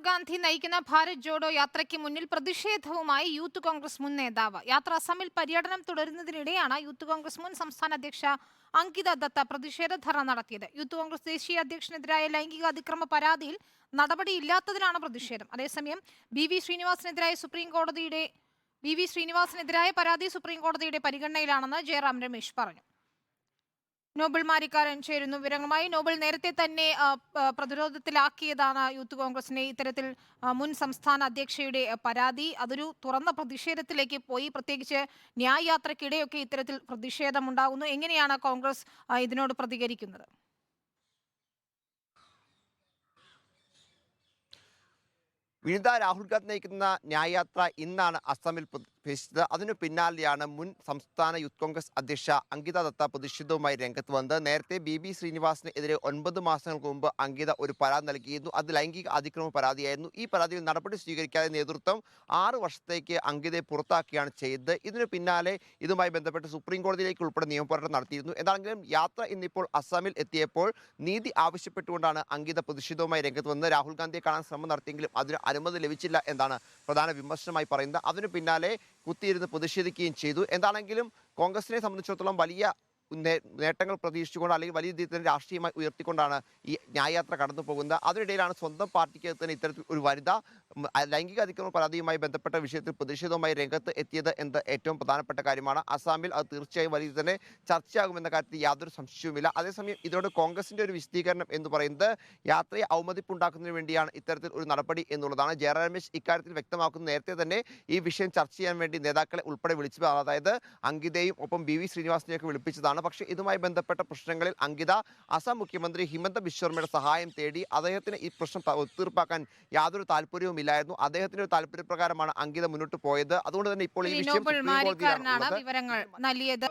ഗാന്ധി നയിക്കുന്ന ഭാരത് ജോഡോ യാത്രയ്ക്ക് മുന്നിൽ പ്രതിഷേധവുമായി യൂത്ത് കോൺഗ്രസ് മുൻ നേതാവ്. യാത്ര അസമിൽ പര്യടനം തുടരുന്നതിനിടെയാണ് യൂത്ത് കോൺഗ്രസ് മുൻ സംസ്ഥാന അധ്യക്ഷ അങ്കിത ദത്ത പ്രതിഷേധ ധർണ നടത്തിയത്. യൂത്ത് കോൺഗ്രസ് ദേശീയ അധ്യക്ഷനെതിരായ ലൈംഗിക അതിക്രമ പരാതിയിൽ നടപടിയില്ലാത്തതിനാണ് പ്രതിഷേധം. അതേസമയം ബി വി ശ്രീനിവാസനെതിരായ പരാതി സുപ്രീം കോടതിയുടെ പരിഗണനയിലാണെന്ന് ജയറാം രമേശ് പറഞ്ഞു. നോബൽ മാരിക്കാരൻ ചേരുന്നു വിവരങ്ങളുമായി. നോബൽ, നേരത്തെ തന്നെ പ്രതിരോധത്തിലാക്കിയതാണ് യൂത്ത് കോൺഗ്രസിനെ ഇത്തരത്തിൽ മുൻ സംസ്ഥാന അധ്യക്ഷയുടെ പരാതി. അതൊരു തുറന്ന പ്രതിഷേധത്തിലേക്ക് പോയി. പ്രത്യേകിച്ച് ന്യായ് യാത്രക്കിടെയൊക്കെ ഇത്തരത്തിൽ പ്രതിഷേധമുണ്ടാകുന്നു. എങ്ങനെയാണ് കോൺഗ്രസ് ഇതിനോട് പ്രതികരിക്കുന്നത്? വിനിത, രാഹുൽ ഗാന്ധി നയിക്കുന്ന ന്യായ് യാത്ര ഇന്നാണ് അസമിൽ പ്രവേശിച്ചത്. അതിനു പിന്നാലെയാണ് മുൻ സംസ്ഥാന യൂത്ത് കോൺഗ്രസ് അധ്യക്ഷ അങ്കിത ദത്ത പ്രതിഷേധവുമായി രംഗത്ത് വന്നത്. നേരത്തെ ബി ശ്രീനിവാസനെതിരെ 9 മാസങ്ങൾക്ക് മുമ്പ് അങ്കിത ഒരു പരാതി നൽകിയിരുന്നു. അത് ലൈംഗിക അതിക്രമ പരാതിയായിരുന്നു. ഈ പരാതിയിൽ നടപടി സ്വീകരിക്കാതെ നേതൃത്വം 6 വർഷത്തേക്ക് അങ്കിതയെ പുറത്താക്കുകയാണ് ചെയ്തത്. ഇതിനു പിന്നാലെ ഇതുമായി ബന്ധപ്പെട്ട് സുപ്രീം കോടതിയിലേക്ക് ഉൾപ്പെടെ നിയമപോരാട്ടം നടത്തിയിരുന്നു. എന്താണെങ്കിലും യാത്ര ഇന്നിപ്പോൾ അസമിൽ എത്തിയപ്പോൾ നീതി ആവശ്യപ്പെട്ടുകൊണ്ടാണ് അങ്കിത പ്രതിഷേധവുമായി രംഗത്ത് വന്നത്. രാഹുൽ ഗാന്ധിയെ കാണാൻ ശ്രമം നടത്തിയെങ്കിലും അതിന് അനുമതി ലഭിച്ചില്ല എന്നാണ് പ്രധാന വിമർശനമായി പറയുന്നത്. അതിനു പിന്നാലെ കുത്തിയിരുന്ന് പ്രതിഷേധിക്കുകയും ചെയ്തു. എന്താണെങ്കിലും കോൺഗ്രസിനെ സംബന്ധിച്ചിടത്തോളം വലിയ നേട്ടങ്ങൾ പ്രതീക്ഷിച്ചുകൊണ്ട് അല്ലെങ്കിൽ വലിയ രീതിയിൽ തന്നെ രാഷ്ട്രീയമായി ഉയർത്തിക്കൊണ്ടാണ് ഈ ന്യായ് യാത്ര കടന്നു പോകുന്നത്. അതിനിടയിലാണ് സ്വന്തം പാർട്ടിക്ക് തന്നെ ഇത്തരത്തിൽ ഒരു വനിത ലൈംഗിക അതിക്രമ പരാതിയുമായി ബന്ധപ്പെട്ട വിഷയത്തിൽ പ്രതിഷേധവുമായി രംഗത്ത് എത്തിയത് എന്നത് ഏറ്റവും പ്രധാനപ്പെട്ട കാര്യമാണ്. അസാമിൽ അത് തീർച്ചയായും വലിയ തന്നെ ചർച്ചയാകുമെന്ന കാര്യത്തിൽ യാതൊരു സംശയവുമില്ല. അതേസമയം ഇതിനോട് കോൺഗ്രസിന്റെ ഒരു വിശദീകരണം എന്ന് പറയുന്നത് യാത്രയെ അവമതിപ്പുണ്ടാക്കുന്നതിന് വേണ്ടിയാണ് ഇത്തരത്തിൽ ഒരു നടപടി എന്നുള്ളതാണ്. ജയറാം രമേശ് ഇക്കാര്യത്തിൽ വ്യക്തമാക്കുന്നത് നേരത്തെ തന്നെ ഈ വിഷയം ചർച്ച ചെയ്യാൻ വേണ്ടി നേതാക്കളെ ഉൾപ്പെടെ വിളിച്ചതാണ്. അതായത് അങ്കിതയും ഒപ്പം ബി ശ്രീനിവാസനെയൊക്കെ വിളിപ്പിച്ചതാണ്. പക്ഷേ ഇതുമായി ബന്ധപ്പെട്ട പ്രശ്നങ്ങളിൽ അങ്കിത അസം മുഖ്യമന്ത്രി ഹിമന്ത ബിശ്വ ശർമ്മയുടെ സഹായം തേടി. അദ്ദേഹത്തിന് ഈ പ്രശ്നം ഒത്തുതീർപ്പാക്കാൻ യാതൊരു താല്പര്യവുമില്ലായിരുന്നു. അദ്ദേഹത്തിന്റെ ഒരു താല്പര്യപ്രകാരമാണ് അങ്കിത മുന്നോട്ട് പോയത്. അതുകൊണ്ട് തന്നെ ഇപ്പോൾ ഈ വിഷയം വിവരങ്ങൾ നൽകിയത്.